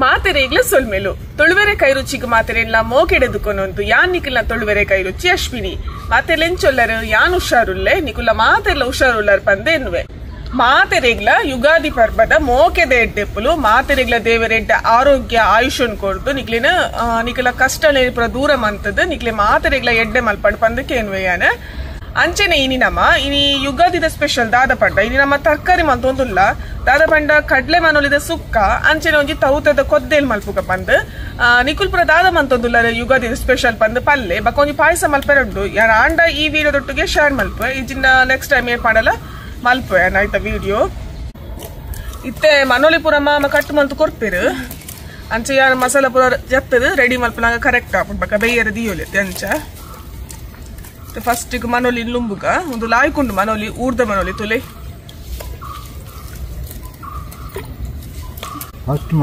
ಮಾತೆರೆಗ್ಲ ಸೊಲ್ಮೆಲು ತೊಳುವೆರೆ ಕೈ ರುಚಿಗೆ ಮಾತೆರೆಲ್ಲ ಮೋಕೆಡೆದುಕೊನೊಂದು ಯಾನ್ ನಿಖಿಲ್ನ ತೊಳುವೆರೆ ಕೈ ರುಚಿ ಅಶ್ವಿನಿ ಮಾತೆಲೆಂಚೊಲ್ಲರು ಯಾನ್ ಹುಷಾರುಲ್ಲೆ ನಿಕುಲ ಮಾತೆಲ್ಲ ಹುಷಾರುಲ್ಲರ್ ಪಂದೆ ಎನ್ನುವೆ ಮಾತೆರೆಗ್ಲ ಯುಗಾದಿ ಪರ್ಬದ ಮೋಕೆದ ಎಡ್ಡೆಪ್ಪಲು ಮಾತೆರೆಗ್ಲ ದೇವರೆಡ್ಡ ಆರೋಗ್ಯ ಆಯುಷನ್ ಕೊಡ್ದು ನಿಕ್ಲಿನ ಕಷ್ಟ ಪುರ ದೂರ ಮಂತದ್ದು ನಿಕ್ಲೆ ಮಾತೆರೆಗ್ಲ ಎಡ್ಡೆ ಮಲ್ಪಡ್ ಪಂದಕ್ಕೆ ಎನ್ನುವೆಯಾನ ಅಂಚೆನೆ ಇನಿ ಯುಗಾದಿದ ಸ್ಪೆಷಲ್ ದಾದ ಪಂಡ ಇನಿ ನಮ್ಮ ತರಕಾರಿ ಮಂತೊಂದುಲ್ಲ ದಾದ ಪಂಡ ಕಡ್ಲೆ ಮನೊಲಿದ ಸುಕ್ಕ ಅಂಚೆನೆ ಒಂಜಿ ತೌತದ ಕೊದ್ದೇಲ್ ಮಲ್ಪುಗ ಪಂದ್ ನಿಕುಲ್ಪುರ ದಾದ ಮಂತೊಂದುಲ್ಲ ಯುಗಾದಿದ ಸ್ಪೆಷಲ್ ಪಂದ್ ಪಲ್ಲೆ ಬಕ್ಕ ಒಂಜಿ ಪಾಯಸ ಮಲ್ಪೆರಡ್ಡು ಯಾರ ಆಂಡ ಈ ವಿಡಿಯೋದೊಟ್ಟಿಗೆ ಶೇರ್ ಮಲ್ಪೆ ಇಜಿಂದ ನೆಕ್ಸ್ಟ್ ಟೈಮ್ ಏನ್ ಮಾಡಲ್ಲ ಮಲ್ಪೆ ಆಯ್ತಾ ವಿಡಿಯೋ ಇತ್ತೆ ಮನೋಲಿ ಪುರ ಮಾಮ ಕಟ್ಟು ಮಂತು ಕೊರ್ಪೇರು ಅಂಚೆ ಯಾರ ಮಸಾಲ ಪುರ ಜತ್ತದು ರೆಡಿ ಮಲ್ಪನಾಗ ಕರೆಕ್ಟ್ ಆಗ್ಬಿಡ್ ಬಕ್ಕ ಬೇಯರ ದಿಯೋಲಿ ಅಂಚ ಫಸ್ಟ್ ಮನೋಲಿ ಲುಂಬುಗ ಒಂದು ಲಾಯ್ಕೊಂಡು ಮನೋಲಿ ಊರ್ದ ಮನೋಲಿ ತುಲೆ ಫಸ್ಟ್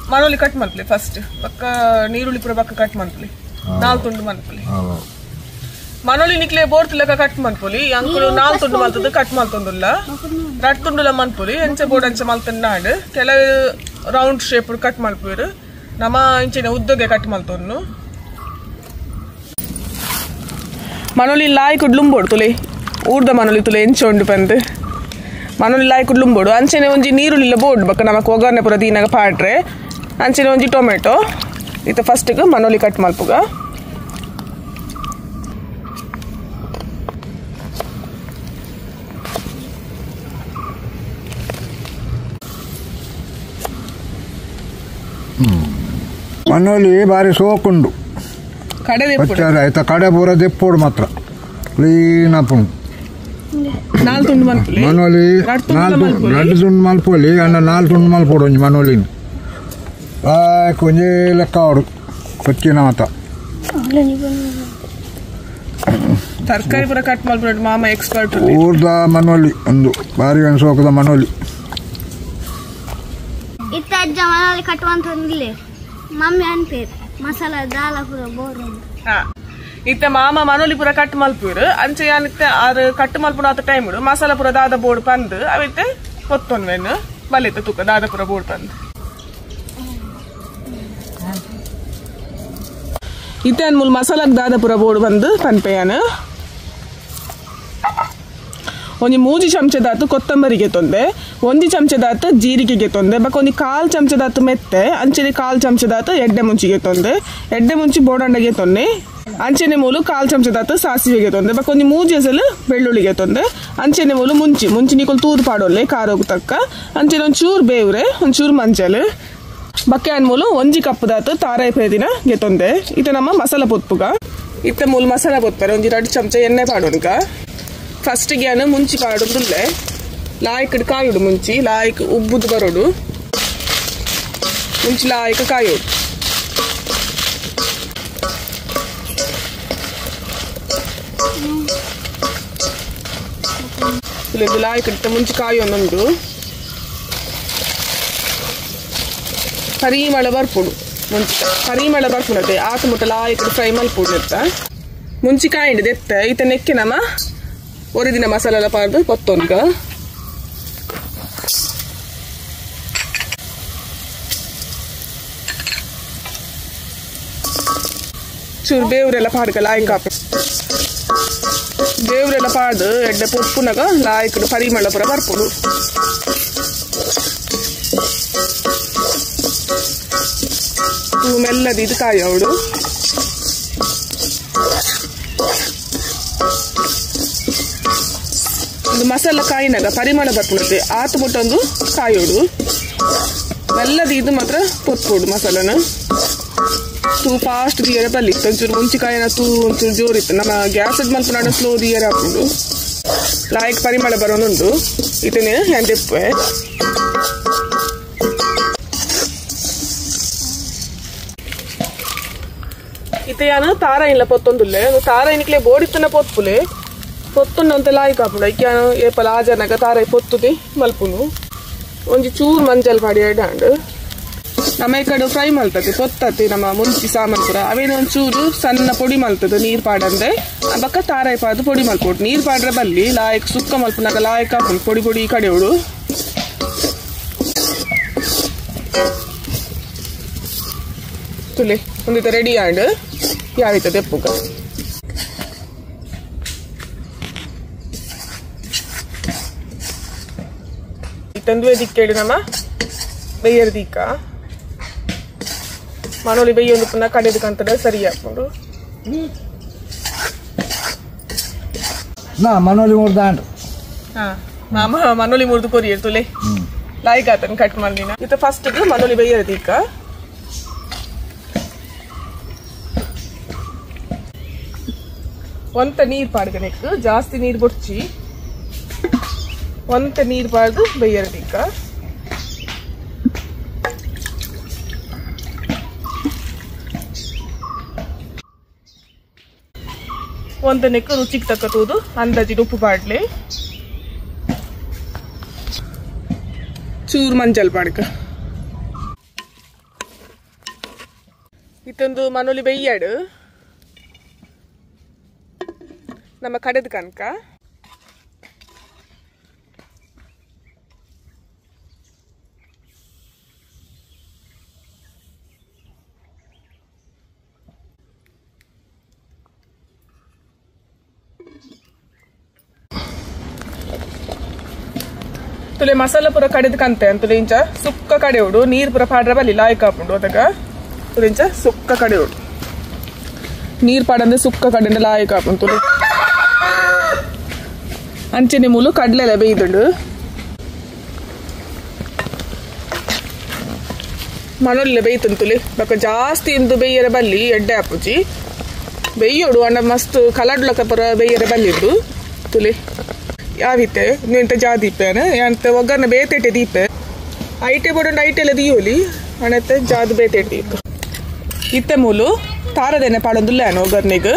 ಮನೋಲಿ ಕಟ್ ಮಲ್ಪಲಿ ಫಸ್ಟ್ ಪಕ್ಕ ನೀರುಳ್ಳಿ ಪುರ ಪಕ್ಕ ಕಟ್ ಮಲ್ಪಲಿ 4 ತುಂಡು ಮಲ್ಪಲಿ ಮನೋಲಿ ನಿಕ್ಲೆ ಬೋರ್ತಿಲಕ ಕಟ್ ಮಲ್ಪಲಿ ಅಂಕುಲು 4 ತುಂಡು ಮಲ್ತದ ಕಟ್ ಮಲ್ತೊಂದುಲ್ಲ 2 ತುಂಡುಲ ಮಲ್ಪಲಿ ಎಂಚೆ ಬೋರ್ಡ್ ಅಂಚೆ ಮಲ್ತನ್ ನಾಡು ಕೆಲವು ರೌಂಡ್ ಶೇಪ್ ಕಟ್ ಮಲ್ಪುರು ನಮ್ಮ ಇಂಚಿನ ಉದ್ದಗೆ ಕಟ್ ಮಲ್ತೊನ್ನು ಮನೋಲಿ ಲಾಯ್ ಕುಡ್ಲುಂಬೋಡು ತುಲೆ ಊರ್ದ ಮನೋಲಿ ತುಲೆ ಎಂಚೊಂಡು ಪಂದ್ ಮನೋಲಿ ಲಾಯ್ ಕುಡ್ಲುಂಬೋಡು ಅಂಚೆನೆ ಒಂಜಿ ನೀರುಳ್ಳಿಲ್ಲ ಬೋರ್ಡ್ ಬಕ್ಕ ನಮಕ್ ಒಗ್ಗರಣೆ ಪುರ ದೀನಾಗ ಪಾಡ್ರೆ ಅಂಚೆನೆ ಒಂಜಿ ಟೊಮೆಟೊ ಇತ್ತ ಫಸ್ಟ್ಗೆ ಮನೋಲಿ ಕಟ್ ಮಲ್ಪುಗ ಮನೋಲಿ ಬಾರಿ ಸೋಕುಂಡು ಕಡೆ ಪೂರ ದೆಪ್ಪೋಡು ಮಾತ್ರ ಕ್ಲೀನ್ ಅಪ್ಪುಂಡು ಮನೋಲಿ 2 ತುಂಡು ಮಲ್ಪೋಲಿ ಅಂಡ 4 ತುಂಡು ಮಲ್ಪೋಡು ಒಂಜಿ ಮನೋಲಿನ ಕೊಂಜೆ ಲೆಕ್ಕ ಅವಡು ಕೊಚ್ಚಿನ ಮಾತ ತರಕಾರಿ ಪೂರ ಕಟ್ ಮಲ್ಪೋಡು ಮಾಮ ಎಕ್ಸ್ಪರ್ಟ್ ಊರ್ದ ಮನೋಲಿ ಒಂದು ಬಾರಿ ಒಂದು ಸೋಕದ ಮನೋಲಿ ಇತ್ತ ಅಜ್ಜ ಮನೋಲಿ ಕಟ್ಟುವಂತಂದಿಲ್ಲ ಮಮ್ಮಿ ಅನ್ಪೇರು ಮಸಾಲ ದಾಲ ಪೂರ ಬೋರ್ ಇತ್ತ ಮಾಮ ಮನೋಲಿ ಪೂರ ಕಟ್ ಮಲ್ಪುರು ಅಂಚೆ ಯಾನಿತ್ತೆ ಆರು ಕಟ್ ಮಲ್ಪುನ ಆತ ಟೈಮ್ ಮಸಾಲ ಪೂರ ದಾದ ಬೋರ್ಡ್ ಪಂದ್ ಅವಿತ್ತೆ ಹೊತ್ತೊನ್ವೆನು ಬಲಿತ ತೂಕ ದಾದ ಪೂರ ಬೋರ್ಡ್ ಪಂದ್ ಇತ್ತೆ ಅನ್ಮೂಲ್ ಮಸಾಲಾಗ ದಾದ ಪೂರ ಬೋರ್ಡ್ ಬಂದು ಪನ್ಪೆಯಾನ ಒಂಜಿ 3 ಚಮಚದಾತು ಕೊತ್ತಂಬರಿಗೆ ತೊಂದೆ 1 ಚಮಚದಾತು ಜೀರಿಗೆಗೆ ತೊಂದೆ ಬಕ್ಕ ಒಂಜಿ 1/4 ಚಮಚದಾತು ಮೆತ್ತೆ ಅಂಚೆನೆ 1/4 ಚಮಚದಾತು ಎಡ್ಡೆ ಮುಂಚಿಗೆ ತೊಂದೆ ಎಡ್ಡೆ ಮುಂಚಿ ಬೋಡಂಡಗೆ ತೊನ್ನೆ ಅಂಚೆನೆ ಮೂಲು 1/4 ಚಮಚದಾತು ಸಾಸಿವೆಗೆ ತೊಂದೆ ಬಕ್ಕ ಒಂಜಿ 3 ಎಸಲು ಬೆಳ್ಳುಳ್ಳಿಗೆ ತೊಂದೆ ಅಂಚೆನೆ ಮೂಲು ಮುಂಚಿ ನಿಕೊಲ್ ತೂದು ಪಾಡೋಲ್ಲೆ ಖಾರೋಗು ತಕ್ಕ ಅಂಚೆನೆ ಒಂಚೂರು ಬೇವ್ರೆ ಒಂಚೂರು ಮಂಚಲು ಬಕ್ಕೆ ಅನ್ಮೂಲು 1 ಕಪ್ಪದಾತು ತಾರಾಯಿ ಪೇದಿನ ಗೆತ್ತೊಂದೆ ಇತ್ತ ನಮ್ಮ ಮಸಾಲ ಪೊತ್ತುಗ ಇತ್ತ ಮೂಲು ಮಸಾಲ ಪೊತ್ತಾರೆ ಒಂಜಿ 2 ಚಮಚ ಎಣ್ಣೆ ಪಾಡೋನ್ಕ ಫಸ್ಟ್ ಗೆ ಮುಂಚಿ ಪಾಡುದುಲ್ಲೆ ಲಾಯ್ಕ್ ಕಾಯೋಡು ಮುಂಚಿ ಲಾಯ್ಕ್ ಉಬ್ಬುದು ಬರೋಡು ಮುಂಚಿ ಲಾಯ್ಕ್ ಕಾಯೋಡು ಲಾಯ್ಕ್ ಮುಂಚಿ ಕಾಯೋನುಂಡು ಪರಿಮಳ ಬರ್ಪುಡು ಮುಂಚಿ ಪರಿಮಳ ಬರ್ಪುಡತೆ ಆತ ಮುಟ್ಟ ಲಾಯ್ಕ್ ಫ್ರೈ ಮಲ್ಪುಡು ಎತ್ತ ಮುಂಚಿ ಕಾಯಿಂಡು ಎತ್ತ ಈತ ನೆಕ್ಕೆ ನಮ್ಮ ಒರಿದಿನ ಮಸಾಲ ಪಾರ್ದು ಕೊತ್ತೊನ್ಗ ಚೂರು ಬೇವ್ರೆಲ್ಲ ಪಾಡ್ಗ ಲಾಯ್ಕ್ ಹಾಕ ಬೇವ್ರೆಲ್ಲ ಪಾಡ್ದು ಎಡ್ಡೆ ಪೊಪ್ಪುನಾಗ ಲಾಯ್ಕ್ ಪರಿಮಳ ಪುರ ಬರ್ಪುಡು ಮೆಲ್ಲದಿ ಇದು ಕಾಯೋಡು ಮಸಾಲ ಕಾಯಿನಾಗ ಪರಿಮಳ ಬರ್ಪುಣತೆ ಆತು ಮುಟ್ಟೊಂದು ಕಾಯೋಡು ಮೆಲ್ಲದಿ ಇದು ಮಾತ್ರ ಪೊತ್ಪೋಡು ಮಸಾಲನ ತೂ ಫಾಸ್ಟ್ ದಿಯರ ಬಲ್ಲಿತ್ತು ಒಂಚೂರು ಮುಂಚಿಕಾಯಿನ ತೂ ಒಂಚೂರು ಜೋರಿತ್ತು ನಮ್ಮ ಗ್ಯಾಸ್ ಮಲ್ಪನಾಡ ಸ್ಲೋ ದಿಯರ ಹಾಕೊಂಡು ಲಾಯ್ಕ್ ಪರಿಮಳ ಬರೋನುಂಡು ಇದನ್ನೇ ಹೆಂಡೆಪ್ಪೆ ಇತೆಯಾನು ತಾರ ಇಲ್ಲ ಪೊತ್ತೊಂದುಲ್ಲೆ ತಾರ ಇನಿಕ್ಲೆ ಬೋಡಿತ್ತನ ಪೊತ್ಪುಲೆ ಪೊತ್ತುಂಡು ಅಂತ ಲಾಯ್ಕ್ ಹಾಪುಂಡು ಐಕ್ಯಾನು ಏಪಲ ಆಜರ್ನಾಗ ತಾರಾಯಿ ಪೊತ್ತುದಿ ಮಲ್ಪುನು ಒಂಜಿ ಚೂರು ಮಂಜಲ್ ಪಾಡಿ ಎಡಾಂಡು ನಮ್ಮ ಈ ಕಡೆ ಫ್ರೈ ಮಲ್ತದೆ ಪೊತ್ತತಿ ನಮ್ಮ ಮುಂಚಿ ಸಾಮಾನು ಪುರ ಅವೇನು ಒಂಚೂರು ಸಣ್ಣ ಪೊಡಿ ಮಲ್ತದೆ ನೀರು ಪಾಡಂದ್ರೆ ಬಕ್ಕ ತಾರಾಯಿ ಪಾದು ಪೊಡಿ ಮಲ್ಪೋಡು ನೀರು ಪಾಡ್ರೆ ಬಲ್ಲಿ ಲಾಯಕ್ ಸುಕ್ಕ ಮಲ್ಪನಾಗ ಲಾಯಕ್ ಹಾಕೊಂಡು ಪೊಡಿ ಪೊಡಿ ಕಡೆಯೋಡು ತುಲೆ ಒಂದಿತ ರೆಡಿ ಆಂಡ್ ಯಾವಿತ ತೆಪ್ಪುಗ ಇತ್ತಂದುವೆ ದಿಕ್ಕೇಳಿ ನಮ್ಮ ಬೆಯ್ಯರ್ ದಿಕ್ಕ ಮನೋಲಿ ಬೆಯ್ಯ ಒಂದು ಪುನಃ ಕಡೆದಕ್ಕಂತದ ಸರಿ ಹಾಕೊಂಡು ನಾ ಮನೋಲಿ ಮುರ್ದಾಂಡ್ ಮಾಮ ಮನೋಲಿ ಮುರಿದು ಕೊರಿಯರ್ ತುಲೆ ಲಾಯ್ಕ್ ಆತನ್ ಕಟ್ ಮಾಡಿನ ಇತ್ತ ಫಸ್ಟ್ ಮನೋಲಿ ಬೆಯ್ಯರ್ ದಿಕ್ಕ ಒಂತ ನೀರ್ ಪಾಡ್ಗ ನೆಕ್ ಜಾಸ್ತಿ ನೀರ್ ಬೊಡ್ಚಿ ಒಂತ ನೀರ್ ಪಾಡ್ದು ಬೆಯ್ಯರ್ ದಿಕ್ಕ ಒಂತ ನೆಕ್ ರುಚಿಗೆ ತಕ್ಕತುದು ಅಂದಾಜಿಗೆ ಉಪ್ಪು ಪಾಡ್ಲೆ ಚೂರು ಮಂಜಲ್ ಪಾಡ್ಕ ಇತ್ತೊಂದು ಮನೋಲಿ ಬೆಯ್ಯಾಡು ನಮ್ಮ ಕಡೆದ ಕನಕ ತುಲೆ ಮಸಾಲ ಪೂರ ಕಡೆದ ಕಂತೆ ಅಂತುಲೆ ಇಂಚ ಸುಕ್ಕ ಕಡೆ ಉಡು ನೀರ್ ಪೂರ ಪಾಡ್ರ ಬಲ್ಲಿ ಲಾಯ್ಕ್ ಹಾಕೊಂಡು ಅದಕ್ಕ ತುಲೆ ಇಂಚ ಸುಕ್ಕ ಕಡೆ ಉಡು ನೀರ್ ಪಾಡಂದ್ರೆ ಸುಕ್ಕ ಕಡೆ ಲಾಯ್ಕ್ ಹಾಕೊಂಡು ತುಲೆ ಅಂಚನೆ ಮೂಲು ಕಡ್ಲೆಲ್ಲ ಬೇಯ್ದುಂಡು ಮನೋಲ್ಲ ಬೇಯ್ತುಂತುಲಿ ಬಕ್ಕ ಜಾಸ್ತಿ ಇಂದು ಬೇಯ್ಯರ ಬಲ್ಲಿ ಎಡ್ಡೆ ಹಾಪುಜಿ ಬೆಯ್ಯೋಡು ಅಂಡ ಮಸ್ತ್ ಕಲಡ್ಲಕ ಪರ ಬೇಯ್ಯರ ಬಲ್ಲಿದ್ದು ತುಲಿ ಯಾವಿತ್ತೆ ನೀಂತ ಜಾದೀಪೇನ ಅಂತ ಒಗ್ಗರ್ನ ಬೇತೆಟ್ಟೆ ದೀಪೆ ಐಟೆ ಬೋಡಂಡು ಐಟೆಲ್ಲ ದಿಯೋಲಿ ಅಣತ್ತೆ ಜಾದು ಬೇತೆಟ್ಟೆ ದೀಪ ಇತ್ತೆ ಮೂಲು ತಾರದೇನೆ ಪಾಡೊಂದುಲ್ಲ ಒಗ್ಗರ್ನಿಗೆ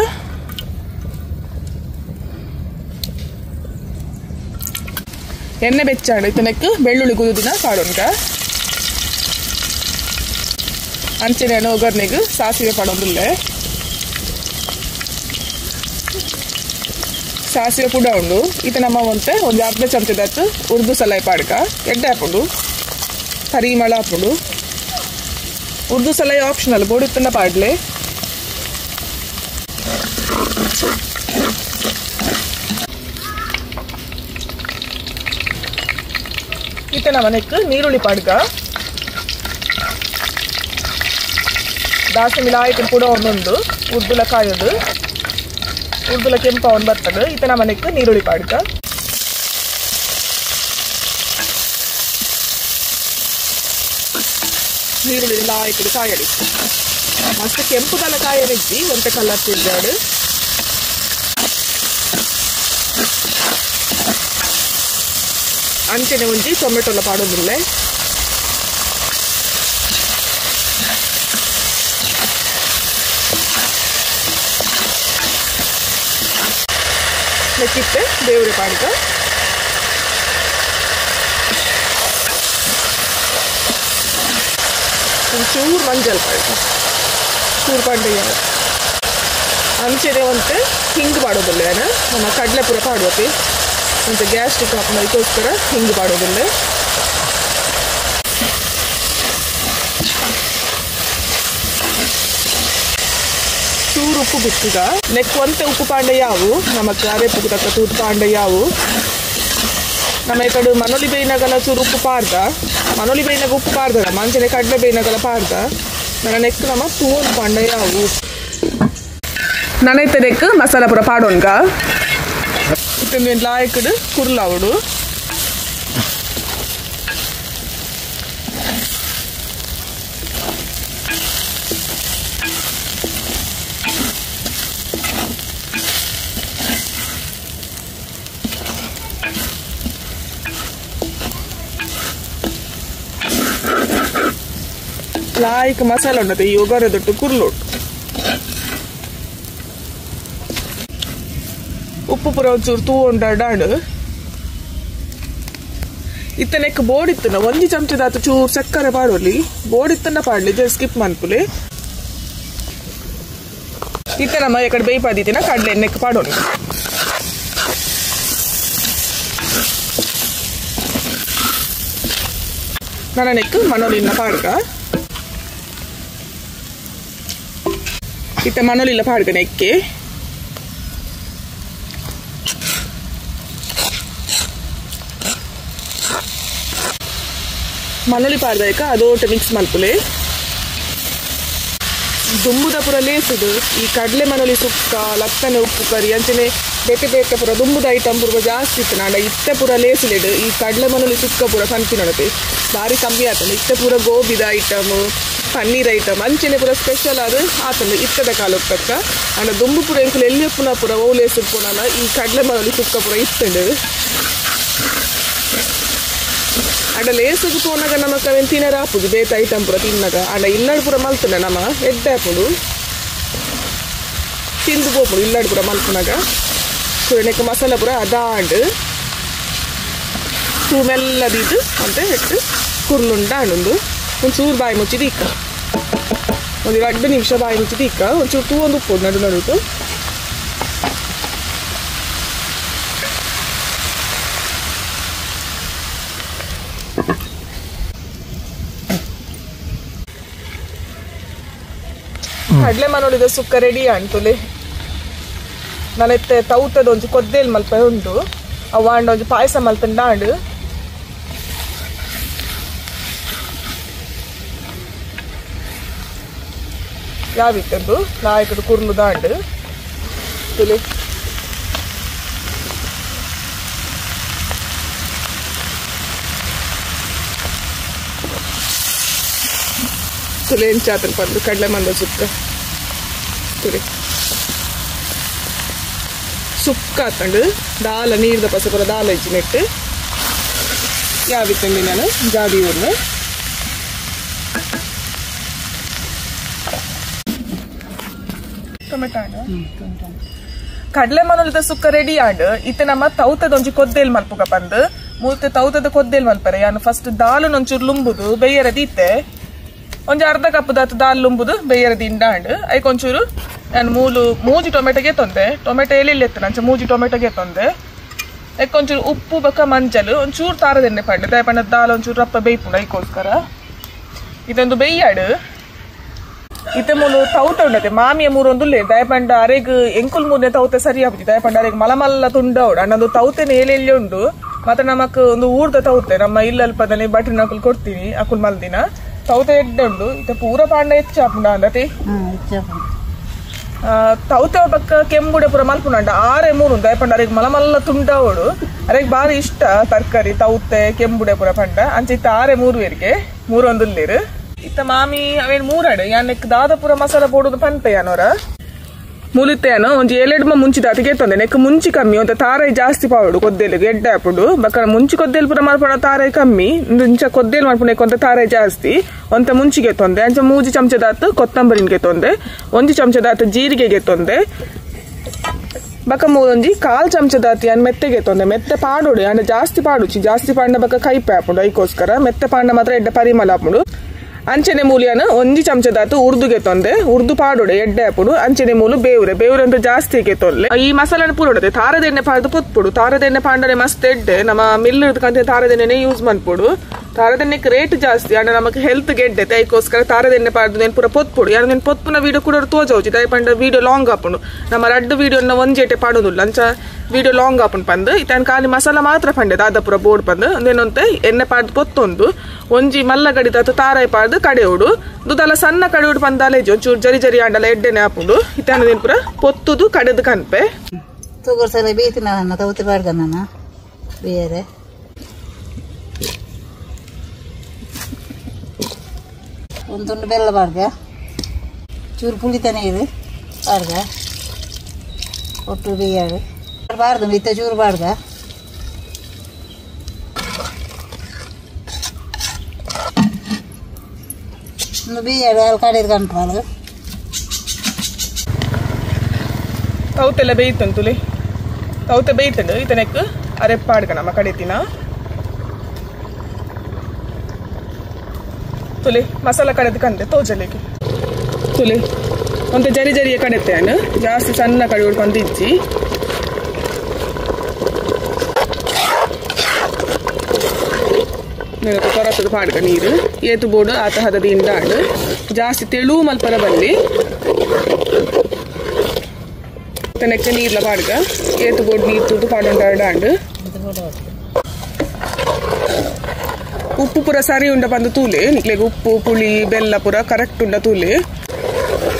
ಎಣ್ಣೆ ಬೆಚ್ಚಾಡು ಇತನಕ್ಕೆ ಬೆಳ್ಳುಳ್ಳಿ ಕುದಿನ ಪಾಡೋನ್ಗ ಅಂಚನೆ ಒಗ್ಗರ್ನೆಗೆ ಸಾಸಿವೆ ಪಾಡೋದಿಲ್ಲ ಸಾಸಿವೆ ಪುಡ ಉಂಡು ಈತ ನಮ್ಮ ಒಂತೆ ಒಂದು ಅರ್ಧ ಚಮಚದತ್ತು ಉರ್ದು ಸಲಾಯ್ ಪಾಡ್ಕ ಎಡ್ಡೆ ಹಾಕೊಂಡು ಪರಿಮಳ ಹಾಕೊಂಡು ಉರ್ದು ಸಲಾಯ್ ಆಪ್ಷನಲ್ ಬೋಡಿತ್ತನ್ನ ಪಾಡ್ಲೆ ಈತ ನಮ್ಮನೆಕ್ ನೀರುಳ್ಳಿ ಪಾಡ್ಕ ದಾಸೆ ಮಿಲಾಯ್ತು ಕೂಡ ಒಂದೊಂದು ಉರ್ದುಲ ಕಾಯೋದು ಉರ್ದುಲ ಕೆಂಪ ಒಂದು ಬರ್ತದೆ ಈತ ನಮ್ಮನೆಕ್ ನೀರುಳ್ಳಿ ಪಾಡ್ಕ ನೀರುಳ್ಳಿ ಲಾಯ್ತು ಕಾಯಡಿ ಮಸ್ತ್ ಕೆಂಪು ಕಲ ಕಾಯಡಿದ್ದಿ ಒಂತೆ ಕಲರ್ ತಿರ್ಗಾಡು ಅಂಚನೆ ಒಂಜಿ ಟೊಮೆಟೊಲ ಪಾಡೋದಿಲ್ಲ ಲೆಕ್ಕಿತ್ತೆ ದೇವ್ರೆ ಪಾಡ್ಕ ಒಂಚೂರು ಮಂಜಲ್ ಪಾಡ್ಕ ಚೂರು ಪಾಡ್ಯ ಅಂಚನೆ ಒಂತೆ ಹಿಂಗೆ ಪಾಡೋದಿಲ್ಲ ನಮ್ಮ ಕಡಲೆ ಪುರ ಪಾಡೋತಿ ಅಂತ ಗ್ಯಾಸ್ಟ್ರಿಕ್ ಅದಕ್ಕೋಸ್ಕರ ಹಿಂಗೆ ಪಾಡೋದಿಲ್ಲ ಚೂರು ಉಪ್ಪು ಬಿಟ್ಟಿಗ ನೆಕ್ ಒಂತೆ ಉಪ್ಪು ಪಾಂಡೆ ಯಾವು ನಮಗೆ ಅರೆಪ್ಪು ತಕ್ಕ ತೂತು ಪಾಂಡೆ ಯಾವು ನಮ್ಮ ಈ ಕಡೆ ಮನೋಲಿ ಬೇಯಿನಾಗಲ್ಲ ಚೂರು ಉಪ್ಪು ಪಾರ್ದ ಮನೋಲಿ ಬೇಯಿನಾಗ ಉಪ್ಪು ಪಾರ್ದ ಮಂಚನೆ ಕಡಲೆ ಬೇಯಿನಾಗಲ್ಲ ಪಾರ್ದ ನನ್ನ ನೆಕ್ ನಮ್ಮ ತೂರು ಪಾಂಡೆ ಯಾವು ನನೈತೆ ನೆಕ್ ಮಸಾಲ ಪುರ ಪಾಡೋನ್ಗ ಇತ್ತೊಂದು ಲಾಯಕಡು ಕುರ್ಲಾವುಡು ಲಾಯ್ಕ್ ಮಸಾಲ ಉಂಟದೆ ಈ ಒಗರದೊಟ್ಟು ಕುರ್ಲೋಟು ಉಪ್ಪು ಪುರ ಒಂಚೂರು ತೂ ಉಂಡಾಡು ಇತ್ತನೆಕ್ ಬೋಡಿತ್ತನ ಒಂಜಿ ಚಮಚದಾತು ಚೂರು ಸಕ್ಕರೆ ಪಾಡೋಲಿ ಬೋಡಿತ್ತನ್ನ ಪಾಡ್ಲಿ ಸ್ಕಿಪ್ ಮನ್ಪುಲಿ ಇತ್ತ ನಮ್ಮ ಈ ಕಡೆ ಬೇಯ್ಪಾದಿತ್ತಿನ ಕಡ್ಲೆ ಎಣ್ಣೆಕ್ ಪಾಡೋಲಿ ನನನೆಕ್ಕು ಮನೋಲಿನ ಪಾಡ್ಗ ಇತ್ತ ಮನೋಲಿಲ್ಲ ಪಾಡ್ಗ ನೆಕ್ಕೆ ಮನೋಲಿ ಪಾಡ್ದಾಯ್ಕ ಅದೋಟ ಮಿಕ್ಸ್ ಮಲ್ಪುಲೆ ದುಂಬುದ ಪುರ ಲೇಸುದು ಈ ಕಡಲೆ ಮನೋಲಿ ಸುಕ್ಕ ಲತ್ತನೆ ಉಪ್ಪು ಕರಿ ಅಂಚನೆ ಬೇತೆ ಬೇತೆ ಪುರ ದುಂಬುದ ಐಟಮ್ ಪುರ ಜಾಸ್ತಿ ಇತ್ತು ನಾಡ ಇತ್ತೆ ಪುರ ಲೇಸುಲೆಡು ಈ ಕಡಲೆ ಮನೋಲಿ ಸುಕ್ಕ ಪುರ ಪಂಪಿನೊಡತೆ ಭಾರಿ ಕಮ್ಮಿ ಆತಂದು ಇತ್ತೆ ಪುರ ಗೋಬಿದ ಐಟಮ್ ಪನ್ನೀರ್ ಐಟಮ್ ಅಂಚನೆ ಪುರ ಸ್ಪೆಷಲ್ ಅದು ಆತಂದು ಇತ್ತದ ಕಾಲಕ್ಕ ಅಂಡ ದುಂಬು ಪುರ ಎಂಕುಲು ಎಲ್ಲಿ ಪುರ ಓ ಲೇಸು ಪುನನ ಈ ಕಡಲೆ ಮನೋಲಿ ಸುಕ್ಕ ಪುರ ಇತ್ತಂಡು ಅಂಡ ಲೇಸುದು ಪೋನಾಗ ನಮಕ್ ಅವೇನು ತಿನ್ನರ ಹಾಪುದು ಬೇತ ಐಟಮ್ ಪುರ ತಿನ್ನಾಗ ಅಂಡ ಇಲ್ಲಾಡು ಪುರ ಮಲ್ತುಂಡ ನಮ್ಮ ಎಡ್ಡೆ ಹಾಪುಡು ತಿಂದು ಪೋಪುಡು ಇಲ್ಲಾಡು ಪುರ ಮಲ್ಪುನಾಗ ನೆಕ್ಕ ಮಸಾಲ ಪುರ ಅದಾಂಡು ಚೂ ಮೆಲ್ಲದಿದ್ದು ಅಂತ ಹೆಟ್ಟು ಕುರ್ಲುಂಡ ಹಣ್ಣುಂದು ಒಂಚೂರು ಬಾಯಿ ಮುಚ್ಚಿದ ಇಕ್ಕ ಒಂದು 2 ನಿಮಿಷ ಬಾಯಿ ಮುಚ್ಚಿದ ಇಕ್ಕ ಒಂಚೂರು ತೂ ಒಂದು ಉಪ್ಪು ನಡು ನಡುತ್ತು ಕಡಲೆ ಮನೋಲಿದ ಸುಕ್ಕ ರೆಡಿ ಅಂಟುಲೆ ನಾನೆತ್ತೆ ತೌತದ ಒಂಜಿ ಕೊದ್ದೇಲ್ ಮಲ್ಪ ಉಂಡು ಅವ ಅಂಡ ಒಂಜಿ ಪಾಯಸ ಮಲ್ಪಂಡಾಂಡು ಯಾವಿತ್ತದ್ದು ನಾಯಕದು ಕುರ್ಲುದಾಂಡು ತುಲೆ ತುಲೆ ಎಂಚಾತನ್ ಪಂದು ಕಡಲೆ ಮಂದ ಸುಕ್ಕ ತುಲೆ ಸುಕ್ಕ ಆತಂಡು ದಾಲ ನೀರ್ದ ಪಸ ಪುರ ದಾಲ ಇಜ್ಜಿ ನೆಟ್ಟು ಯಾವಿತ್ತಂಡಿ ನಾನು ಜಾದಿ ಊರ್ನ ಟೊಮೆಟೊ ಕಡಲೆ ಮನೋಲಿದ ಸುಕ್ಕ ರೆಡಿ ಆಂಡ್ ಇತ್ತೆ ನಮ್ಮ ತೌತದೊಂಜಿ ಕೊದ್ದೇಲ್ ಮಲ್ಪುಗ ಪಂದು ಮೂತೆ ತೌತದ ಕೊದ್ದೇಲ್ ಮಲ್ಪರೆ ಯಾನು ಫಸ್ಟ್ ದಾಲು ನೊಂಚೂರು ಲುಂಬುದು ಬೇಯರದಿ ಇತ್ತೆ ಒಂಜಿ ಅರ್ಧ ಕಪ್ ದಾತು ದಾಲ್ ಲುಂಬುದು ಬೇಯರದಿ ಇಂಡಾಂಡ್ ಐಕ್ ಒಂಚೂರು ನಾನು ಮೂಜಿ ಟೊಮೆಟೊಗೆ ತೊಂದೆ ಟೊಮೆಟೊ ಎಲ್ಲಿ ಎತ್ತು ನಂಚ ಮೂಜಿ ಟೊಮೆಟೊಗೆ ತೊಂದೆ ಐಕ್ ಒಂಚೂರು ಉಪ್ಪು ಬಕ್ಕ ಮಂಜಲು ಒಂಚೂರು ತಾರದೆಣ್ಣೆ ಪಂಡೆ ದಯಪಂಡ ದಾಲ್ ಒಂಚೂರು ರಪ್ಪ ಬೇಯ್ಪುಂಡು ಐಕೋಸ್ಕರ ಇದೊಂದು ಬೇಯ್ಯಾಡು ಇತ್ತೆ ಮೂಲು ತೌತ ಉಂಡತೆ ಮಾಮಿಯ ಮೂರೊಂದುಲ್ಲೆ ದಯಪಂಡ ಅರೆಗ್ ಎಂಕುಲ್ ಮೂರನೇ ತೌತೆ ಸರಿ ಆಗುದಿ ದಯಪಂಡ ಅರೆಗ್ ಮಲಮಲ್ಲ ತುಂಡವಡು ಅನ್ನೊಂದು ತೌತೆನ ಎಲ್ಲಿ ಉಂಡು ಮತ್ತೆ ನಮಕ್ ಒಂದು ಊರ್ದ ತೌತೆ ನಮ್ಮ ಇಲ್ಲಲ್ಪದಲ್ಲಿ ಬಟ್ರಿ ನಕುಲ್ ಕೊಡ್ತೀನಿ ಅಕುಲ್ ಮಲ್ದಿನ ತೌತೆ ಎಡ್ಡೆ ಉಂಡು ಇತ್ತೆ ಪೂರ ಪಾಂಡ ಹೆಚ್ಚಾಪುಂಡ ಅಂದತಿ ತೌತೆ ಪಕ್ಕ ಕೆಂಬುಡೆ ಪುರ ಮಲ್ಪುಂಡ 6-3 ದಯಪಂಡ ಅರೆಗ್ ಮಲಮಲ್ಲ ತುಂಡವಡು ಅರೆಗ್ ಬಾರಿ ಇಷ್ಟ ತರಕಾರಿ ತೌತೆ ಕೆಂಬುಡೆ ಪುರ ಪಂಡ ಅಂಚ ಇತ್ತ 6-3 ಏರಿಗೆ ಮೂರೊಂದುಲ್ಲೇರು ಇತ್ತ ಮಾಮಿ ಅವೇನು 3 ಯಾನೆಕ್ ದಾದಪುರ ಮಸಾಲ ಬೋಡುದು ಪಂಪೆ ಯಾನೋರ ಮೂಲಿತ್ತೇನು ಒಂಜಿ 7 ಮುಂಚಿದ ಅತಿಗೆ ತೊಂದೆ ನೆಕ್ ಮುಂಚಿ ಕಮ್ಮಿ ಒಂತ ತಾರೈ ಜಾಸ್ತಿ ಪಾವಡು ಕೊದ್ದೇಲಿಗೆ ಎಡ್ಡೆ ಹಾಪುಡು ಬಕ್ಕ ಮುಂಚಿ ಕೊದ್ದೇಲ್ ಪುರ ಮಾಡ್ಪುಣ ತಾರೈ ಕಮ್ಮಿ ಇಂಚ ಕೊದ್ದೇಲ್ ಮಾಡ್ಪುಣ ಒಂತ ತಾರೈ ಜಾಸ್ತಿ ಒಂತ ಮುಂಚಿಗೆ ತೊಂದೆ ಅಂಚ 3 ಚಮಚದಾತು ಕೊತ್ತಂಬರಿನ್ಗೆ ತೊಂದೆ 1 ಚಮಚದಾತು ಜೀರಿಗೆಗೆ ತೊಂದೆ ಬಕ್ಕ ಒಂಜಿ 1/4 ಚಮಚದಾತಿ ಅನ್ ಮೆತ್ತೆಗೆ ತೊಂದೆ ಮೆತ್ತೆ ಪಾಡೋಡು ಅಂದ್ರೆ ಜಾಸ್ತಿ ಪಾಡುಚಿ ಜಾಸ್ತಿ ಪಾಂಡ ಬಕ್ಕ ಕೈಪೆ ಹಾಪುಂಡು ಐಕೋಸ್ಕರ ಮೆತ್ತೆ ಪಾಂಡ ಮಾತ್ರ ಎಡ್ಡೆ ಪರಿಮಳ ಹಾಪುಂಡು ಅಂಚನೆ ಮೂಲಿಯನು 1 ಚಮಚದಾತು ಉರ್ದುಗೆ ತೊಂದೆ ಉರ್ದು ಪಾಡೋಡೆ ಎಡ್ಡೆ ಹಾಪುಡು ಅಂಚನೆ ಮೂಲು ಬೇವ್ರೆ ಅಂತ ಜಾಸ್ತಿಗೆ ತೊಲ್ಲೆ ಈ ಮಸಾಲನ ಪೂರೊಡದೆ ತಾರದೆಣ್ಣೆ ಪಾಡ್ದು ಪೊತ್ಪುಡು ತಾರದೆಣ್ಣೆ ಪಾಂಡನೆ ಮಸ್ತ್ ಎಡ್ಡೆ ನಮ್ಮ ಮಿಲ್ ಇರ್ದಕ್ಕಂತ ತಾರದೆಣ್ಣೆನೆ ಯೂಸ್ ಮಾಡ್ಪುಡು ತಾರದೆಣ್ಣೆಗೆ ರೇಟ್ ಜಾಸ್ತಿ ಅಂಡ ನಮಗೆ ಹೆಲ್ತ್ ಗೆಡ್ಡೆ ತೈಕೋಸ್ಕರ ತಾರದೆಣ್ಣೆ ಪಾಡ್ದು ನೆನ್ ಪೂರ ಪೊತ್ಪುಡು ಯಾರು ನೆನ್ ಪೊತ್ಪುನ ವೀಡಿಯೋ ಕೂಡ ತೋಜೌಜಿ ದಯಪಂಡ ವೀಡಿಯೋ ಲಾಂಗ್ ಹಾಪುಂಡು ನಮ್ಮ 2 ವೀಡಿಯೋನ ಒಂಜೇಟೆ ಪಾಡೋದಿಲ್ಲ ಅಂಚ ವೀಡಿಯೋ ಲಾಂಗ್ ಹಾಪುಂಡು ಪಂದು ಇತನ ಖಾಲಿ ಮಸಾಲ ಮಾತ್ರ ಪಂಡೆ ದಾದಪುರ ಬೋರ್ಡ್ ಪಂದು ನೆನೊಂತೆ ಎಣ್ಣೆ ಪಾಡ್ದು ಪೊತ್ತೊಂದು ಒಂಜಿ ಮಲ್ಲ ಗಡಿದಾತು ತಾರಾಯಿ ಪಾಡ್ದು ಕಡೆಯೋಡು ದುದಲ ಸಣ್ಣ ಕಡೆಯೋಡು ಪಂದಾಲೇಜಿ ಒಂಚೂರು ಜರಿ ಜರಿ ಆಂಡಲ ಎಡ್ಡೆನೆ ಹಾಪುಂಡು ಇತನ ನೆನ್ ಪುರ ಪೊತ್ತುದು ಕಡೆದು ಕನ್ಪೆ ತೂಗರ್ ಸಲ ಬೇಯ್ತು ನಾನು ತವತಿ ಬಾಡ್ಗ ನಾನು ಬೇರೆ ಒಂದು ತುಂಡು ಬೆಲ್ಲ ಬಾಡ್ಗ ಚೂರು ಪುಳಿತಾನೆ ಇದು ಬಾಡ್ಗ ಒಟ್ಟು ಬೇಯಾಡು ಬಾರ್ದು ಮಿತ್ತ ಚೂರು ಬಾಡ್ಗ ಒಂದು ಬೇಯಾಡು ಅಲ್ಲಿ ಕಡೆದು ಕಂಟ್ರೋಲ್ ತೌತೆಲ್ಲ ಬೇಯ್ತಂತುಲಿ ತೌತೆ ಬೇಯ್ತಂಡು ಈತನಕ್ಕೆ ಅರೆಪ್ಪಾಡ್ಗ ನಮ್ಮ ಕಡೆತಿನ ತುಲಿ ಮಸಾಲ ಕಡೆದು ಕಂದೆ ತೋಜಲಿಗೆ ತುಲಿ ಒಂತ ಜರಿ ಜರಿಯ ಕಡೆತ್ತೇನು ಜಾಸ್ತಿ ಸಣ್ಣ ಕಡೆ ಉಡ್ಕೊಂಡು ಇಜ್ಜಿ నేను ಕೊರತದ ಪಾಡ್ಗ ನೀರು ಏತು ಬೋಡು ಆತ ಹದದ ಇಂಡಾಂಡು ಜಾಸ್ತಿ ತೆಳು ಮಲ್ಪರ ಬಲ್ಲಿ ತನಕ ನೀರ್ಲ ಪಾಡ್ಗ ಏತು ಬೋಡು ನೀರು ತುದು ಪಾಡುಂಡಾಂಡು ಉಪ್ಪು ಪೂರ ಸರಿ ಉಂಡ ಬಂದು ತೂಲೆ ನಿಕ್ಲೆಗೆ ಉಪ್ಪು ಪುಳಿ ಬೆಲ್ಲ ಪೂರ ಕರೆಕ್ಟ್ ಉಂಡ ತೂಲೆ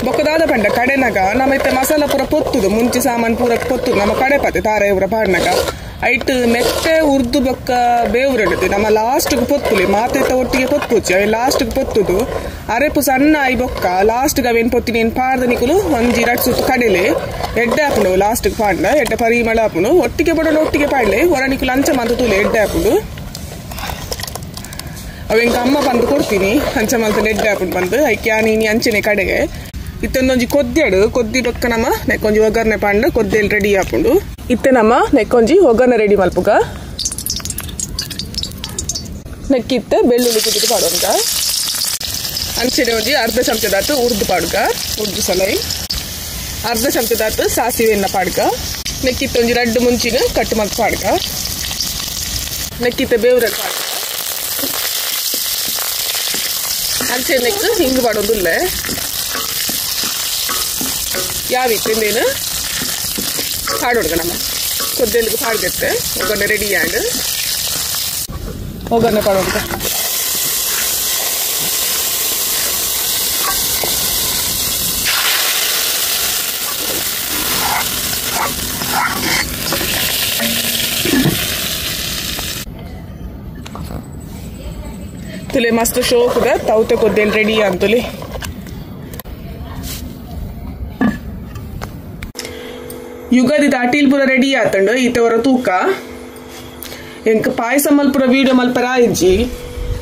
ಬೊಕ್ಕದಾದ ಪಂಡ ಕಡೆನಾಗ ನಮ್ಮೈತೆ ಮಸಾಲ ಪೂರ ಪೊತ್ತುದು ಮುಂಚೆ ಸಾಮಾನು ಪೂರ ಪೊತ್ತುದು ನಮ್ಮ ಕಡೆ ಪತ್ತೆ ತಾರ ಇವ್ರ ಪಾಡ್ನಾಗ ಐಟ್ ಮೆತ್ತೆ ಉರ್ದು ಬೊಕ್ಕ ಬೇವ್ರಡ್ದು ನಮ್ಮ ಲಾಸ್ಟ್ಗೆ ಪೊತ್ತುಲಿ ಮಾತೈತ ಒಟ್ಟಿಗೆ ಪೊತ್ತುಚ್ಚಿ ಅವೆ ಲಾಸ್ಟ್ಗೆ ಪೊತ್ತುದು ಅರೆಪು ಸಣ್ಣ ಐ ಬೊಕ್ಕ ಲಾಸ್ಟ್ಗೆ ಅವೇನು ಪೊತ್ತಿನಿ ಏನು ಪಾಡ್ದ ನಿಕುಲು ಒಂಜಿ ರಡ್ ಸುತ್ತು ಕಡೆಲೆ ಎಡ್ಡೆ ಹಾಪುಂಡು ಲಾಸ್ಟ್ಗೆ ಪಾಡ್ನ ಎಡ್ಡೆ ಪರಿಮಳ ಹಾಪುಂಡು ಒಟ್ಟಿಗೆ ಬಡೋಣ ಒಟ್ಟಿಗೆ ಪಾಡ್ಲೆ ಹೊರ ನಿಕುಲು ಅಂಚ ಮಂತ ತೂಲೆ ಎಡ್ಡೆ ಹಾಪುಂಡು ಅವೆಂಕ ಅಮ್ಮ ಬಂದು ಕೊಡ್ತೀನಿ ಅಂಚ ಮಂತ ಎಡ್ಡೆ ಹಾಪುಂಡು ಬಂದು ಐಕ್ಯಾ ನೀನಿ ಅಂಚನೆ ಕಡೆಗೆ ಇತ್ತೊಂದೊಂಜಿ ಕೊದ್ದೆಡು ಕೊದ್ದಿ ಬೊಕ್ಕ ನಮ್ಮ ನೆಕ್ಕೊಂಜಿ ಒಗ್ಗರಣೆ ಪಾಂಡು ಕೊದ್ದೆಲ್ ರೆಡಿ ಹಾಪುಂಡು ಇತ್ತೆ ನಮ್ಮ ನೆಕ್ಕೊಂಜಿ ಒಗ್ಗರಣೆ ರೆಡಿ ಮಲ್ಪುಗ ನೆಕ್ಕಿತ್ತೆ ಬೆಳ್ಳುಳ್ಳಿ ಕುದಿದು ಪಾಡೋನ್ಗ ಅಂಚೆನೆ ಒಂಜಿ ಅರ್ಧ ಚಮಚದಾತು ಉರ್ದು ಪಾಡ್ಗ ಉರ್ದು ಸಲೈ ಅರ್ಧ ಚಮಚದಾತು ಸಾಸಿವೆ ಎಣ್ಣೆ ಪಾಡ್ಗ ನೆಕ್ಕಿತ್ತೊಂಜಿ ರಡ್ಡು ಮುಂಚಿನ ಕಟ್ಟು ಮಲ್ತು ಪಾಡ್ಗ ನೆಕ್ಕಿತ್ತೆ ಬೇವ್ರಲ್ಲಿ ಪಾಡ್ಗ ಅಂಚೆ ನೆಕ್ಕು ಹಿಂಗೆ ಪಾಡೋದಿಲ್ಲೆ ಯಾವಿತ್ತೇನು ಪಾಡೋಡ್ಗ ನಮ್ಮ ಕೊದ್ದೆಲ್ಗೆ ಪಾಡ್ಗತ್ತೆ ಒಗ್ಗರಣೆ ರೆಡಿ ಆ್ಯಂಡ್ ಒಗ್ಗರಣೆ ಪಾಡೋಡ್ಗ ತುಲೆ ಮಸ್ತ್ ಶೋಕುದ ತೌತೆ ಕೊದ್ದೆಲ್ ರೆಡಿ ಅಂತುಲಿ ಯುಗಾದಿ ದಾಟೀಲ್ ಪೂರ ರೆಡಿ ಆತಂಡು ಈತವರ ತೂಕ ಎಂಕ್ ಪಾಯಸ ಮಲ್ಪುರ ವೀಡಿಯೋ ಮಲ್ಪರ ಆಯ್ಜಿ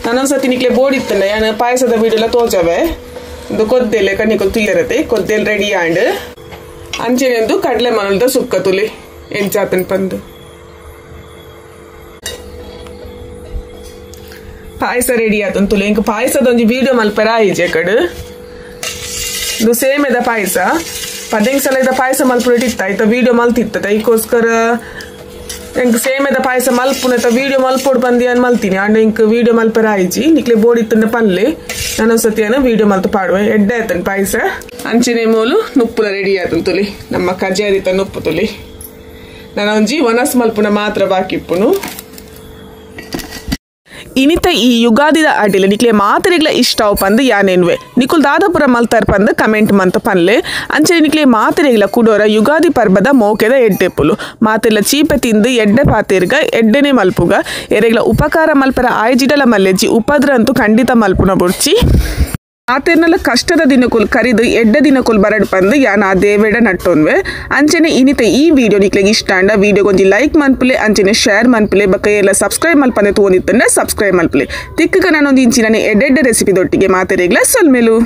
ನಾನೊಂದ್ಸತಿ ನಿಕ್ಲೆ ಬೋಡಿತ್ತಂಡ ಯಾನ ಪಾಯಸದ ವೀಡಿಯೋ ಎಲ್ಲ ತೋಚವೆ ಇದು ಕೊದ್ದೆಲೆ ಕಣ್ಣಿಕೊಲ್ ತುಯ್ಯರತೆ ಕೊದ್ದೆಲ್ ರೆಡಿ ಆಂಡ್ ಅಂಚೆನೆಂದು ಕಡಲೆ ಮನಲ್ದ ಸುಕ್ಕ ತುಲಿ ಎಂಚಾತನ್ ಪಂದು ಪಾಯಸ ರೆಡಿ ಆತನ್ ತುಲಿ ಎಂಕ್ ಪಾಯಸದ ಒಂಜಿ ವೀಡಿಯೋ ಮಲ್ಪರ ಆಯ್ಜಿ ಕಡು ಇದು ಸೇಮೆದ ಪಾಯಸ ಪದ್ನೆಂಟು ಸಲ ಇದ್ದ ಪಾಯಸ ಮಲ್ಪುಟ್ಟಿತ್ತ ಆಯ್ತಾ ವೀಡಿಯೋ ಮಲ್ತಿತ್ತ ಈಗೋಸ್ಕರ ಎಂಕ್ ಸೇಮೆದ ಪಾಯಸ ಮಲ್ಪುನ ವೀಡಿಯೋ ಮಲ್ಪೋಡು ಬಂದಿ ಅನ್ ಮಲ್ತೀನಿ ಅಂಡ್ ಎಂಕ್ ವೀಡಿಯೋ ಮಲ್ಪರ ಆಯ್ಜಿ ನಿಕ್ಲೆ ಬೋಡಿತ್ತಂಡ ಪನ್ಲೆ ನಾನೊಂದ್ಸತಿಯನ್ನ ವೀಡಿಯೋ ಮಲ್ತು ಪಾಡುವೆ ಎಡ್ಡೆ ಆಯ್ತನ್ ಪಾಯಸ ಅಂಚನೆ ಮೂಲು ನುಪ್ಪುಲ ರೆಡಿ ಆಯ್ತನ್ ತುಲಿ ನಮ್ಮ ಕಜಾರಿತ ನುಪ್ಪು ತುಲಿ ನಾನು ಒಂಜಿ ವನಸ್ ಮಲ್ಪುನ ಮಾತ್ರ ಬಾಕಿ ಇಪ್ಪುನು ಇನಿತ ಈ ಯುಗಾದಿದ ಅಡಿಲ ನಿಕ್ಲೆ ಮಾತರೆಗ್ಲ ಇಷ್ಟ ಅವು ಪಂದು ಯಾನೇನ್ವೆ ನಿಕುಲ್ ದಾದಾಪುರ ಮಲ್ತಾರ್ ಪಂದು ಕಮೆಂಟ್ ಮಂತ ಪನ್ಲೆ ಅಂಚೆ ನಿಕ್ಲೆ ಮಾತರೆಗ್ಲ ಕುಡೋರ ಯುಗಾದಿ ಪರ್ಬದ ಮೋಕೆದ ಎಡ್ಡೆಪ್ಪುಲು ಮಾತೆಲ್ಲ ಚೀಪೆ ತಿಂದು ಎಡ್ಡೆ ಪಾತೆರ್ಗ ಎಡ್ಡೆನೆ ಮಲ್ಪುಗ ಎರೆಗ್ಲ ಉಪಕಾರ ಮಲ್ಪರ ಆಯ್ಜಿಡಲ ಮಲ್ಲೆಜ್ಜಿ ಉಪದ್ರ ಅಂತೂ ಖಂಡಿತ ಮಲ್ಪುನ ಬುಡ್ಚಿ ಆತೇರ್ನಲ್ಲ ಕಷ್ಟದ ದಿನಕುಲ್ ಕರಿದು ಎಡ್ಡೆ ದಿನಕುಲ್ ಬರಡ್ ಪಂದು ಯಾನ ಆ ದೇವೇಡ ನಟ್ಟೋನ್ವೆ ಅಂಚೆನೆ ಇನಿತ ಈ ವಿಡಿಯೋ ನಿಕ್ಲೆಗೆ ಇಷ್ಟ ಅಂಡ ವಿಡಿಯೋ ಗೊಂಜಿ ಲೈಕ್ ಮನ್ಪುಲೆ ಅಂಚೆನೆ ಶೇರ್ ಮನ್ಪುಲೆ ಬಕ್ಕ ಎಲ್ಲ ಸಬ್ಸ್ಕ್ರೈಬ್ ಮಲ್ಪಂದೆ ತೋನಿತ್ತಂಡೆ ಸಬ್ಸ್ಕ್ರೈಬ್ ಮಲ್ಪುಲೆ ತಿಕ್ಕಗ ನಾನೊಂದು ಇಂಚಿನ ಎಡ್ಡೆಡ್ಡೆ ರೆಸಿಪಿ ದೊಟ್ಟಿಗೆ ಮಾತೆರೆಗ್ಲ ಸೊಲ್ಮೆಲು